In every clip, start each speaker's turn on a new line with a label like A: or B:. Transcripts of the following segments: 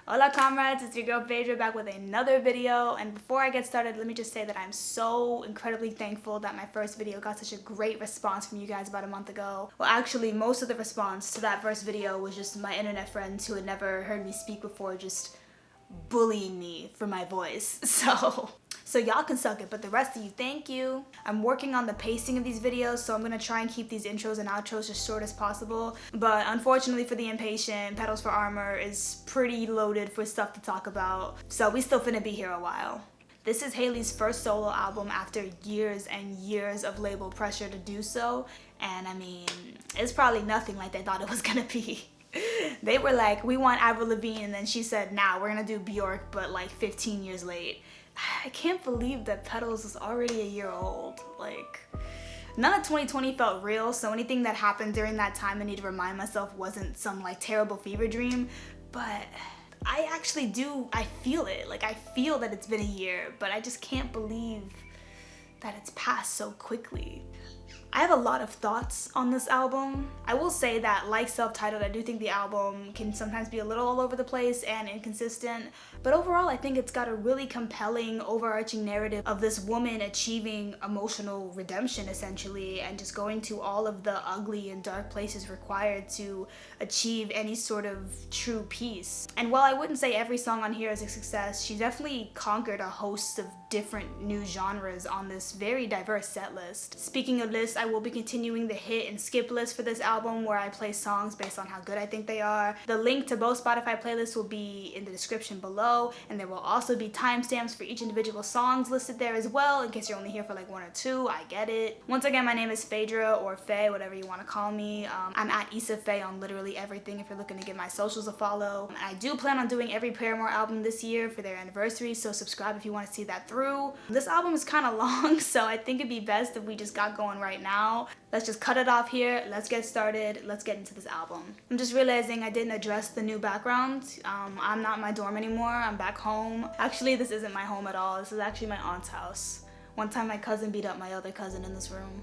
A: Hola comrades, it's your girl Phaedra back with another video, and before I get started, let me just say that I'm so incredibly thankful that my first video got such a great response from you guys about a month ago. Well, actually, most of the response to that first video was just my internet friends who had never heard me speak before just bullying me for my voice. So y'all can suck it, but the rest of you, thank you. I'm working on the pacing of these videos, so I'm gonna try and keep these intros and outros as short as possible. But unfortunately for the impatient, Petals for Armor is pretty loaded for stuff to talk about, so we still finna be here a while. This is Hayley's first solo album after years and years of label pressure to do so, and I mean, it's probably nothing like they thought it was gonna be. They were like, we want Avril Lavigne, and then she said, nah, we're gonna do Bjork, but like 15 years late. I can't believe that Petals is already a year old. Like, none of 2020 felt real, so anything that happened during that time I need to remind myself wasn't some like terrible fever dream, but I actually do, I feel it. Like, I feel that it's been a year, but I just can't believe that it's passed so quickly. I have a lot of thoughts on this album. I will say that, like Self-Titled, I do think the album can sometimes be a little all over the place and inconsistent, but overall I think it's got a really compelling overarching narrative of this woman achieving emotional redemption essentially, and just going to all of the ugly and dark places required to achieve any sort of true peace. And while I wouldn't say every song on here is a success, she definitely conquered a host of different new genres on this very diverse set list. Speaking of lists, I will be continuing the hit and skip list for this album, where I play songs based on how good I think they are. The link to both Spotify playlists will be in the description below, and there will also be timestamps for each individual songs listed there as well, in case you're only here for like one or two. I get it. Once again, my name is Phaedra, or Faye, whatever you want to call me. I'm at Issa Faye on literally everything if you're looking to give my socials a follow. I do plan on doing every Paramore album this year for their anniversary, so subscribe if you want to see that through. This album is kind of long, so I think it'd be best if we just got going right now. Let's just cut it off here. Let's get started. Let's get into this album. I'm just realizing I didn't address the new background. I'm not in my dorm anymore. I'm back home. Actually, this isn't my home at all. This is actually my aunt's house. One time my cousin beat up my other cousin in this room.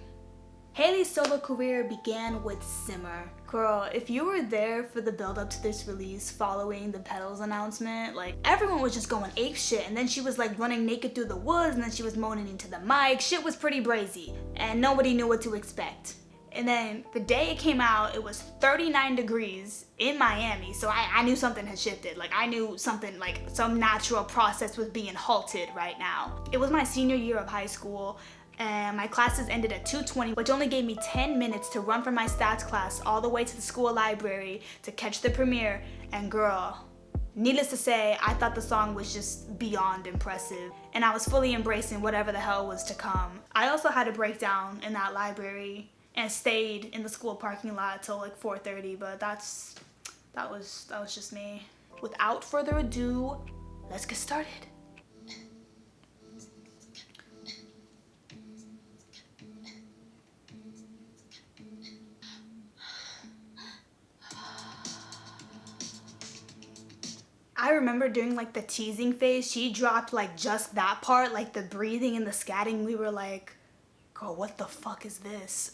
A: Hayley's solo career began with Simmer. Girl, if you were there for the build up to this release following the Petals announcement, like, everyone was just going ape shit, and then she was like running naked through the woods, and then she was moaning into the mic. Shit was pretty brazy, and nobody knew what to expect. And then the day it came out, it was 39 degrees in Miami, so I knew something had shifted. Like, I knew something, like some natural process was being halted right now. It was my senior year of high school, and my classes ended at 2:20, which only gave me 10 minutes to run from my stats class all the way to the school library to catch the premiere. And girl, needless to say, I thought the song was just beyond impressive, and I was fully embracing whatever the hell was to come. I also had a breakdown in that library and stayed in the school parking lot till like 4:30, but that was just me. Without further ado, let's get started. I remember during like the teasing phase, she dropped like just that part, like the breathing and the scatting. We were like, girl, what the fuck is this?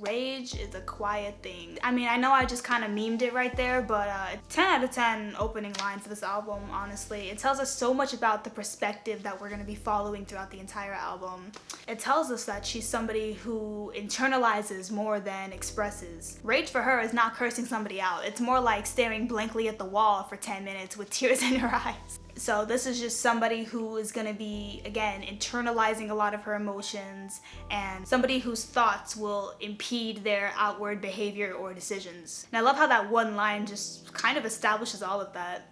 A: Rage is a quiet thing. I mean, I know I just kind of memed it right there, but 10 out of 10 opening line for this album, honestly. It tells us so much about the perspective that we're gonna be following throughout the entire album. It tells us that she's somebody who internalizes more than expresses. Rage for her is not cursing somebody out. It's more like staring blankly at the wall for 10 minutes with tears in her eyes. So this is just somebody who is gonna be, again, internalizing a lot of her emotions, and somebody whose thoughts will impede their outward behavior or decisions. And I love how that one line just kind of establishes all of that.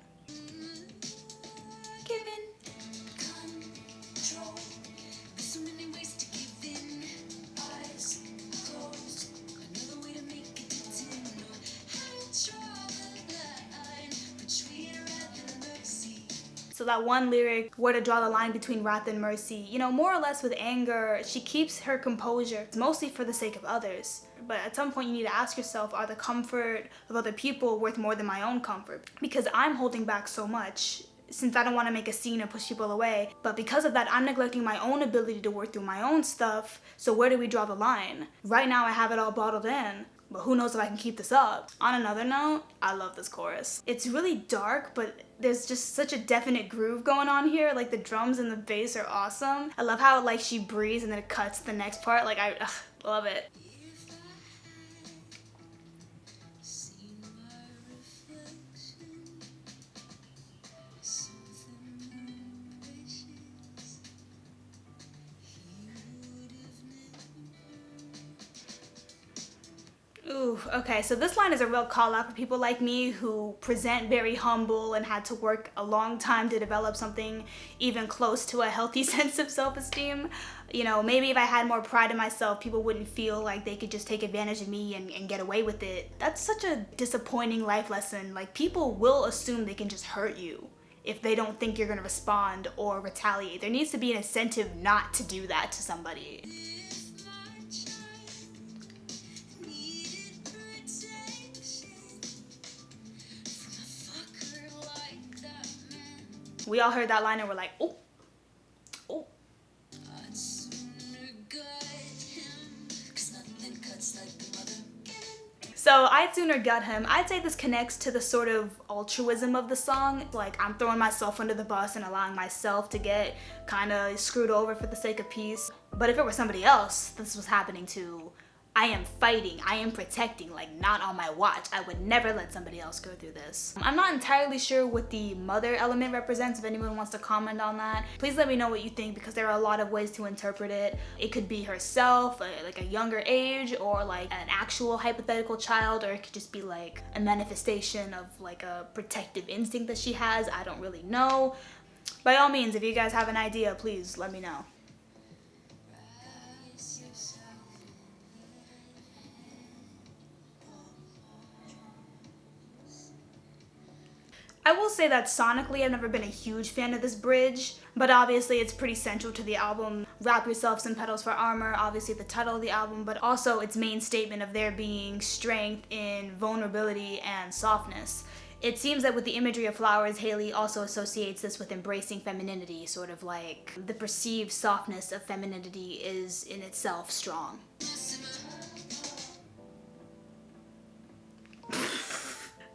A: So that one lyric, where to draw the line between wrath and mercy, you know, more or less with anger, she keeps her composure. It's mostly for the sake of others. But at some point you need to ask yourself, are the comfort of other people worth more than my own comfort? Because I'm holding back so much. since I don't want to make a scene or push people away. But because of that, I'm neglecting my own ability to work through my own stuff. So where do we draw the line? Right now I have it all bottled in, but who knows if I can keep this up. On another note, I love this chorus. It's really dark, but there's just such a definite groove going on here. Like the drums and the bass are awesome. I love how like she breathes and then it cuts to the next part. Like I love it. Ooh, okay, so this line is a real call out for people like me who present very humble and had to work a long time to develop something even close to a healthy sense of self-esteem. You know, maybe if I had more pride in myself, people wouldn't feel like they could just take advantage of me and get away with it. That's such a disappointing life lesson. Like, people will assume they can just hurt you if they don't think you're gonna respond or retaliate. There needs to be an incentive not to do that to somebody. We all heard that line and we're like, oh, oh. So I'd sooner gut him. I'd say this connects to the sort of altruism of the song. Like, I'm throwing myself under the bus and allowing myself to get kind of screwed over for the sake of peace. But if it were somebody else this was happening to, I am fighting, I am protecting, like not on my watch. I would never let somebody else go through this. I'm not entirely sure what the mother element represents. If anyone wants to comment on that, please let me know what you think, because there are a lot of ways to interpret it. It could be herself, like a younger age, or like an actual hypothetical child, or it could just be like a manifestation of like a protective instinct that she has. I don't really know. By all means, if you guys have an idea, please let me know. I will say that sonically I've never been a huge fan of this bridge, but obviously it's pretty central to the album. Wrap yourself some petals for armor, obviously the title of the album, but also its main statement of there being strength in vulnerability and softness. It seems that with the imagery of flowers, Hayley also associates this with embracing femininity, sort of like the perceived softness of femininity is in itself strong.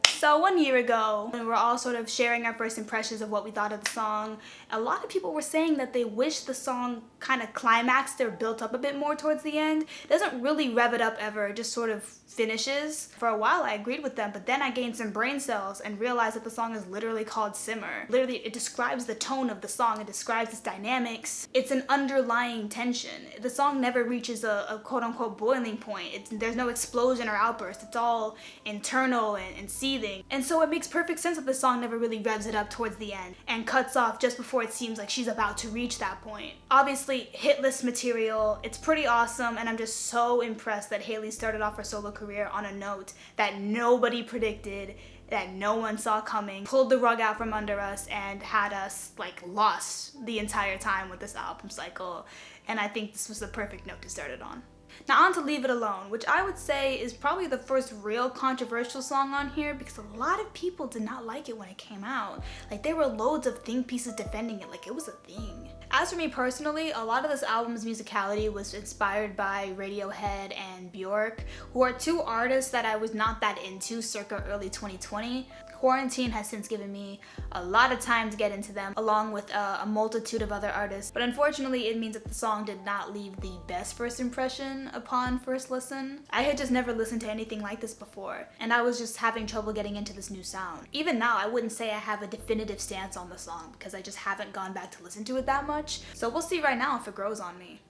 A: So 1 year ago, when we were all sort of sharing our first impressions of what we thought of the song, a lot of people were saying that they wish the song kind of climaxed or built up a bit more towards the end. It doesn't really rev it up ever, it just sort of finishes. For a while I agreed with them, but then I gained some brain cells and realized that the song is literally called Simmer. Literally, it describes the tone of the song, it describes its dynamics. It's an underlying tension. The song never reaches a quote-unquote boiling point. There's no explosion or outburst. It's all internal and seething. And so it makes perfect sense that the song never really revs it up towards the end and cuts off just before it seems like she's about to reach that point. Obviously, hit list material. It's pretty awesome, and I'm just so impressed that Hayley started off her solo career on a note that nobody predicted, that no one saw coming, pulled the rug out from under us, and had us like lost the entire time with this album cycle. And I think this was the perfect note to start it on. Now on to Leave It Alone, which I would say is probably the first real controversial song on here, because a lot of people did not like it when it came out. Like, there were loads of think pieces defending it like it was a thing. As for me personally, a lot of this album's musicality was inspired by Radiohead and Bjork, who are two artists that I was not that into circa early 2020. Quarantine has since given me a lot of time to get into them, along with a multitude of other artists. But unfortunately, it means that the song did not leave the best first impression upon first listen. I had just never listened to anything like this before, and I was just having trouble getting into this new sound. Even now, I wouldn't say I have a definitive stance on the song, because I just haven't gone back to listen to it that much. So we'll see right now if it grows on me.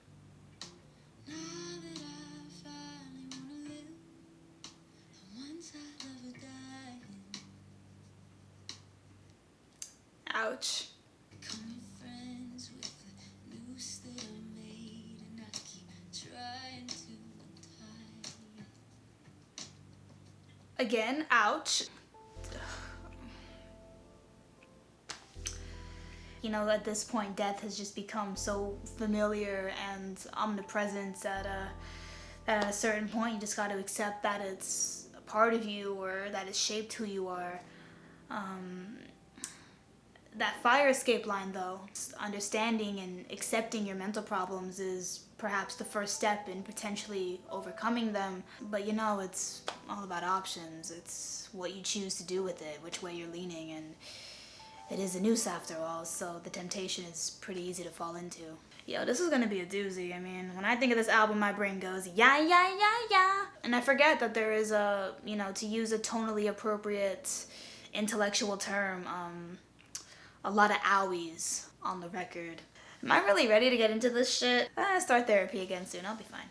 A: Ouch. Again, ouch. You know, at this point, death has just become so familiar and omnipresent that at a certain point you just got to accept that it's a part of you, or that it's shaped who you are. That fire escape line though, understanding and accepting your mental problems is perhaps the first step in potentially overcoming them. But you know, it's all about options. It's what you choose to do with it, which way you're leaning, and it is a noose after all, so the temptation is pretty easy to fall into. Yo, this is gonna be a doozy. I mean, when I think of this album, my brain goes, yeah, yeah, yeah, yeah. And I forget that there is a, you know, to use a tonally appropriate intellectual term, a lot of owies on the record. Am I really ready to get into this shit? Start therapy again soon, I'll be fine.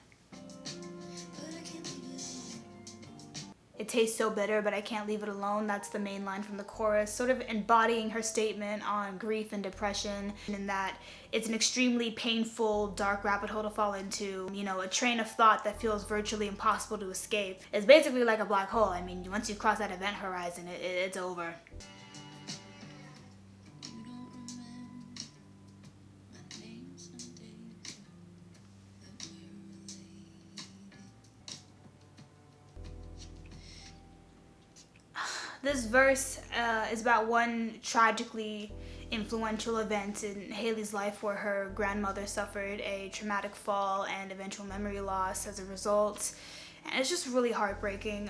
A: It tastes so bitter, but I can't leave it alone. That's the main line from the chorus, sort of embodying her statement on grief and depression, and in that it's an extremely painful, dark rabbit hole to fall into. You know, a train of thought that feels virtually impossible to escape. It's basically like a black hole. I mean, once you cross that event horizon, it's over. This verse is about one tragically influential event in Hayley's life where her grandmother suffered a traumatic fall and eventual memory loss as a result. And it's just really heartbreaking.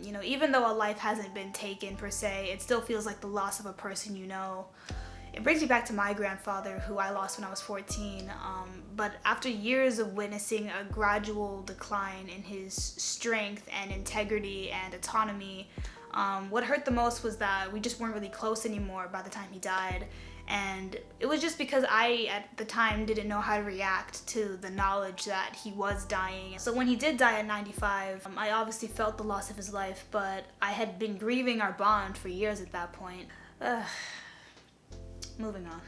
A: You know, even though a life hasn't been taken per se, it still feels like the loss of a person you know. It brings me back to my grandfather, who I lost when I was 14. But after years of witnessing a gradual decline in his strength and integrity and autonomy, what hurt the most was that we just weren't really close anymore by the time he died. And it was just because I, at the time, didn't know how to react to the knowledge that he was dying. So when he did die at 95, I obviously felt the loss of his life, but I had been grieving our bond for years at that point. Moving on.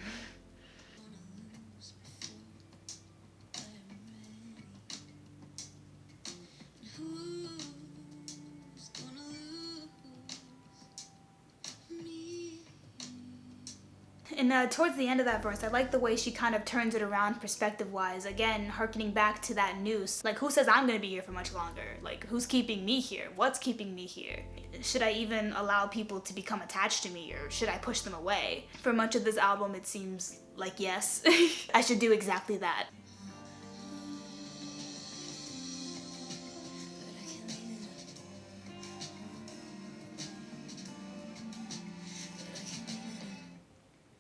A: And towards the end of that verse, I like the way she kind of turns it around perspective-wise. Again, hearkening back to that noose. Like, who says I'm gonna be here for much longer? Like, who's keeping me here? What's keeping me here? Should I even allow people to become attached to me, or should I push them away? For much of this album, it seems like yes, I should do exactly that.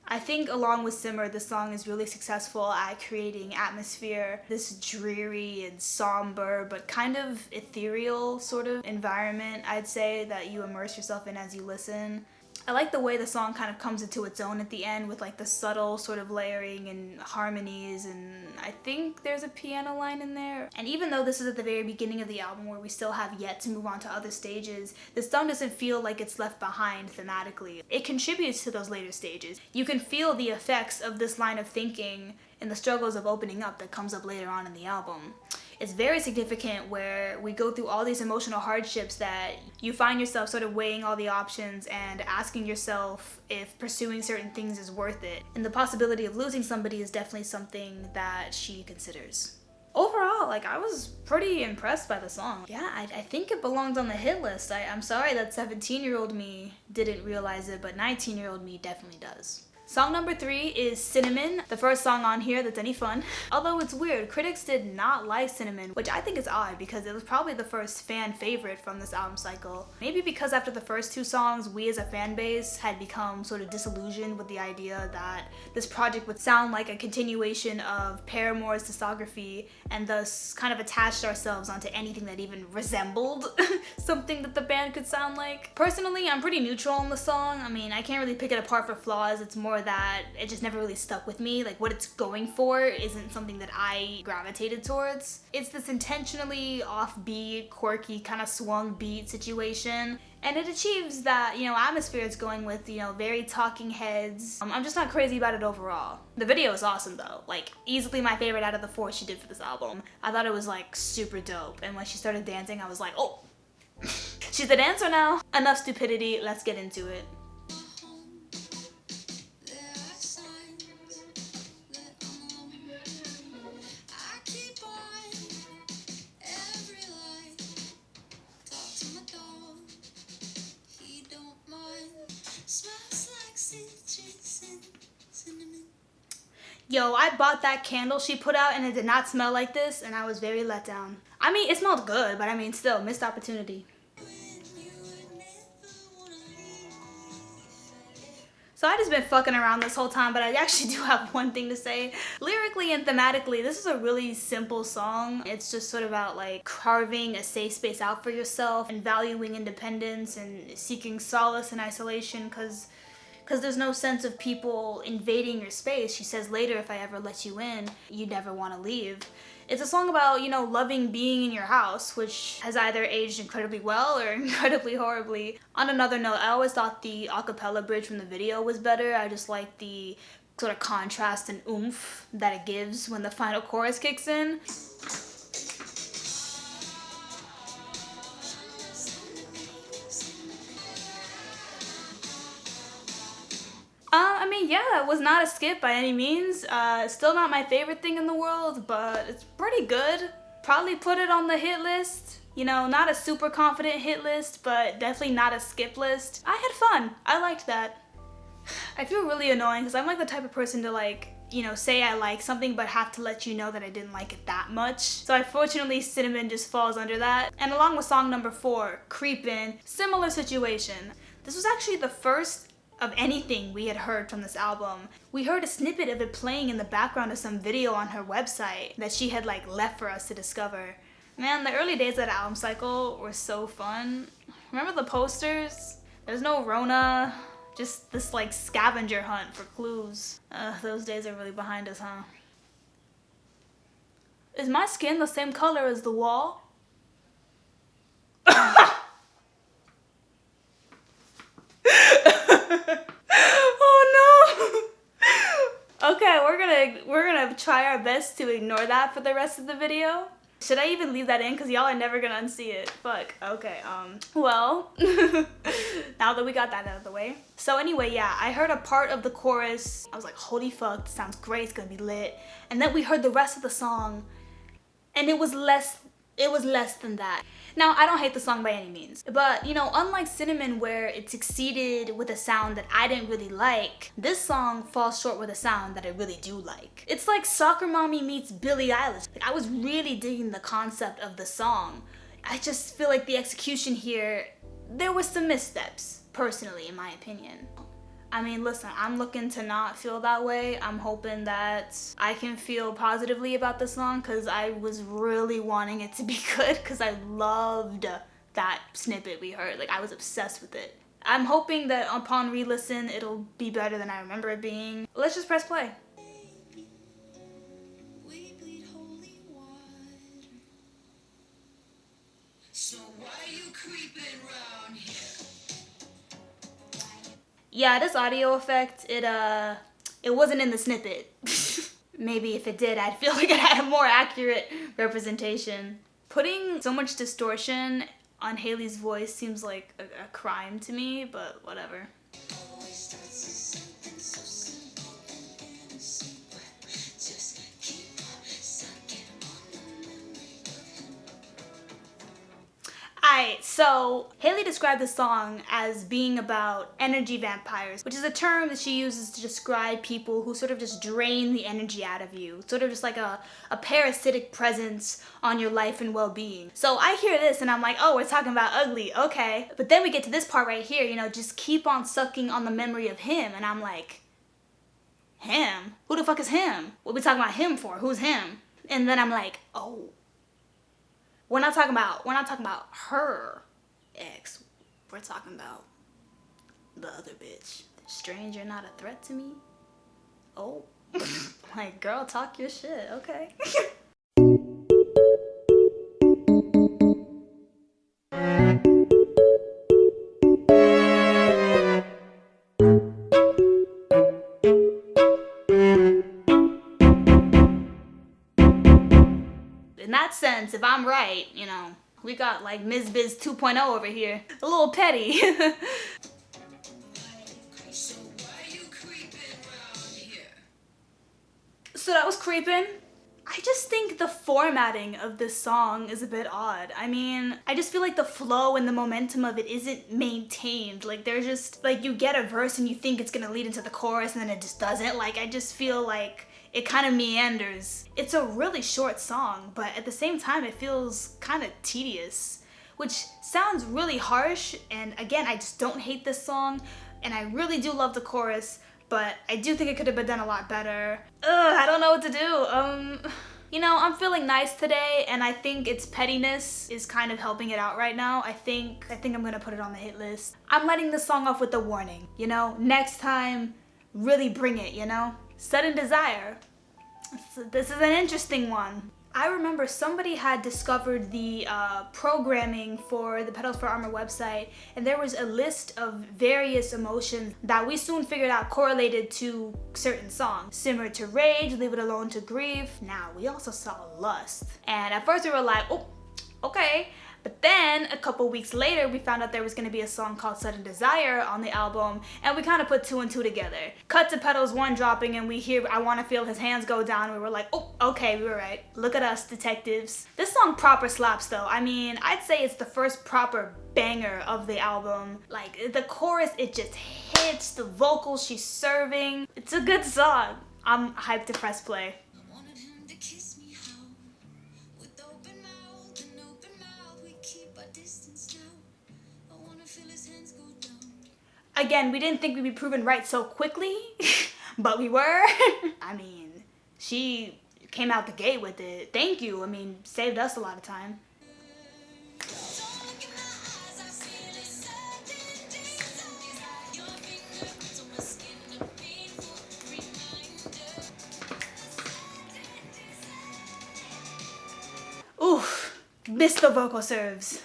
A: I think along with Simmer, the song is really successful at creating atmosphere, this dreary and somber but kind of ethereal sort of environment, I'd say, that you immerse yourself in as you listen. I like the way the song kind of comes into its own at the end with like the subtle sort of layering and harmonies, and I think there's a piano line in there. And even though this is at the very beginning of the album where we still have yet to move on to other stages, the song doesn't feel like it's left behind thematically. It contributes to those later stages. You can feel the effects of this line of thinking and the struggles of opening up that comes up later on in the album. It's very significant where we go through all these emotional hardships that you find yourself sort of weighing all the options and asking yourself if pursuing certain things is worth it. And the possibility of losing somebody is definitely something that she considers. Overall, like, I was pretty impressed by the song. Yeah, I think it belongs on the hit list. I'm sorry that 17-year-old me didn't realize it, but 19-year-old me definitely does. Song number 3 is Cinnamon, the first song on here that's any fun. Although it's weird, critics did not like Cinnamon, which I think is odd because it was probably the first fan favorite from this album cycle. Maybe because after the first 2 songs, we as a fan base had become sort of disillusioned with the idea that this project would sound like a continuation of Paramore's discography, and thus kind of attached ourselves onto anything that even resembled something that the band could sound like. Personally, I'm pretty neutral on the song. I mean, I can't really pick it apart for flaws. It's more that it just never really stuck with me. Like, what it's going for isn't something that I gravitated towards. It's this intentionally offbeat, quirky, kind of swung beat situation, and it achieves that, you know, atmosphere it's going with, you know, very talking heads. I'm just not crazy about it overall. The video is awesome though, like easily my favorite out of the 4 she did for this album. I thought it was like super dope, and when she started dancing I was like, oh, she's a dancer now. Enough stupidity, let's get into it. Yo, I bought that candle she put out and it did not smell like this, and I was very let down. I mean, it smelled good, but I mean, still, missed opportunity. So I just been fucking around this whole time, but I actually do have one thing to say. Lyrically and thematically, this is a really simple song. It's just sort of about like carving a safe space out for yourself and valuing independence and seeking solace in isolation, because there's no sense of people invading your space. She says later, if I ever let you in, you never want to leave. It's a song about, you know, loving being in your house, which has either aged incredibly well or incredibly horribly. On another note, I always thought the a cappella bridge from the video was better. I just like the sort of contrast and oomph that it gives when the final chorus kicks in. I mean, yeah, it was not a skip by any means. Still not my favorite thing in the world, but it's pretty good. Probably put it on the hit list. You know, not a super confident hit list, but definitely not a skip list. I had fun. I liked that. I feel really annoying because I'm like the type of person to like, you know, say I like something but have to let you know that I didn't like it that much. So unfortunately, Cinnamon just falls under that. And along with song number 4, CREEPIN, similar situation. This was actually the first of anything we had heard from this album. We heard a snippet of it playing in the background of some video on her website that she had like left for us to discover. Man, the early days of that album cycle were so fun. Remember the posters? There's no Rona, just this like scavenger hunt for clues. Those days are really behind us, huh? Is my skin the same color as the wall? Oh no! Okay, we're gonna try our best to ignore that for the rest of the video. Should I even leave that in? Because y'all are never gonna unsee it. Fuck. Okay, well, now that we got that out of the way. So anyway, yeah, I heard a part of the chorus. I was like, holy fuck, this sounds great, it's gonna be lit. And then we heard the rest of the song, and it was less than that. Now, I don't hate the song by any means, but you know, unlike Cinnamon where it succeeded with a sound that I didn't really like, this song falls short with a sound that I really do like. It's like Soccer Mommy meets Billie Eilish. Like, I was really digging the concept of the song. I just feel like the execution here, there was some missteps, personally, in my opinion. I mean, listen, I'm looking to not feel that way. I'm hoping that I can feel positively about the song because I was really wanting it to be good because I loved that snippet we heard. Like, I was obsessed with it. I'm hoping that upon re-listen, it'll be better than I remember it being. Let's just press play. So why you creeping round here? Yeah, this audio effect, it wasn't in the snippet. Maybe if it did, I'd feel like it had a more accurate representation. Putting so much distortion on Hayley's voice seems like a crime to me, but whatever. Alright, so Hayley described the song as being about energy vampires, which is a term that she uses to describe people who sort of just drain the energy out of you. Sort of just like a parasitic presence on your life and well-being. So I hear this and I'm like, oh, we're talking about ugly, okay. But then we get to this part right here, you know, just keep on sucking on the memory of him. And I'm like, him? Who the fuck is him? What are we talking about him for? Who's him? And then I'm like, oh. We're not talking about her ex. We're talking about the other bitch. Stranger not a threat to me? Oh. Like, girl, talk your shit, okay? In that sense, if I'm right, you know, we got like Ms. Biz 2.0 over here. A little petty. So that was Creepin'. I just think the formatting of this song is a bit odd. I mean, I just feel like the flow and the momentum of it isn't maintained. Like, there's just, like, you get a verse and you think it's gonna lead into the chorus and then it just doesn't. Like, I just feel like it kind of meanders. It's a really short song, but at the same time it feels kind of tedious, which sounds really harsh. And again, I just don't hate this song, and I really do love the chorus, but I do think it could have been done a lot better. I don't know what to do. You know, I'm feeling nice today, and I think its pettiness is kind of helping it out right now. I think I'm gonna put it on the hit list. I'm letting this song off with a warning, you know? Next time, really bring it, you know? Sudden Desire. This is an interesting one. I remember somebody had discovered the programming for the Petals for Armor website, and there was a list of various emotions that we soon figured out correlated to certain songs. Simmer to rage, leave it alone to grief. Now, we also saw lust. And at first we were like, oh, okay. But then a couple weeks later, we found out there was gonna be a song called Sudden Desire on the album, and we kind of put 2 and 2 together. Cut to Petals 1 dropping, and we hear I Wanna Feel His Hands Go Down, and we were like, oh, okay, we were right. Look at us, detectives. This song proper slaps though. I mean, I'd say it's the first proper banger of the album. Like, the chorus, it just hits, the vocals she's serving. It's a good song. I'm hyped to press play. Again, we didn't think we'd be proven right so quickly, but we were. I mean, she came out the gate with it. Thank you. I mean, saved us a lot of time. Oof, missed the vocal serves.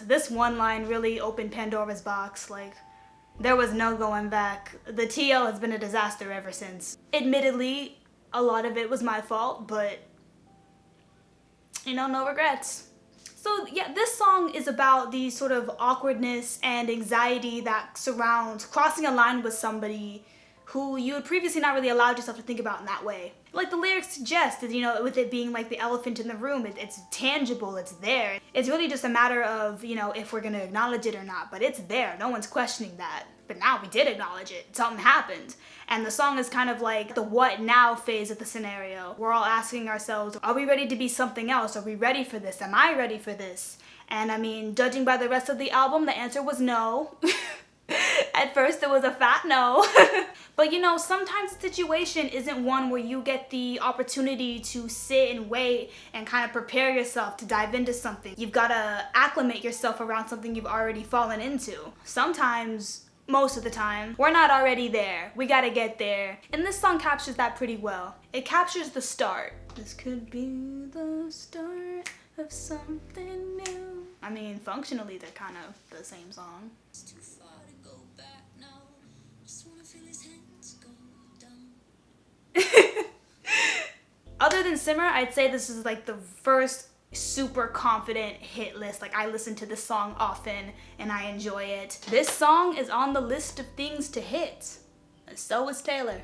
A: This one line really opened Pandora's box. Like, there was no going back. The TL has been a disaster ever since. Admittedly, a lot of it was my fault, but, you know, no regrets. So yeah, this song is about the sort of awkwardness and anxiety that surrounds crossing a line with somebody who you had previously not really allowed yourself to think about in that way. Like the lyrics suggest, you know, with it being like the elephant in the room, it's tangible, it's there. It's really just a matter of, you know, if we're gonna acknowledge it or not, but it's there, no one's questioning that. But now we did acknowledge it, something happened. And the song is kind of like the what now phase of the scenario. We're all asking ourselves, are we ready to be something else? Are we ready for this? Am I ready for this? And I mean, judging by the rest of the album, the answer was no. At first it was a fat no. But you know, sometimes the situation isn't one where you get the opportunity to sit and wait and kind of prepare yourself to dive into something. You've got to acclimate yourself around something you've already fallen into. Sometimes, most of the time, we're not already there. We gotta get there. And this song captures that pretty well. It captures the start. This could be the start of something new. I mean, functionally, they're kind of the same song. It's too far to go back now. Just wanna feel his hands go down. Other than Simmer, I'd say this is like the first super confident hit list. Like, I listen to this song often and I enjoy it. This song is on the list of things to hit. And so is Taylor.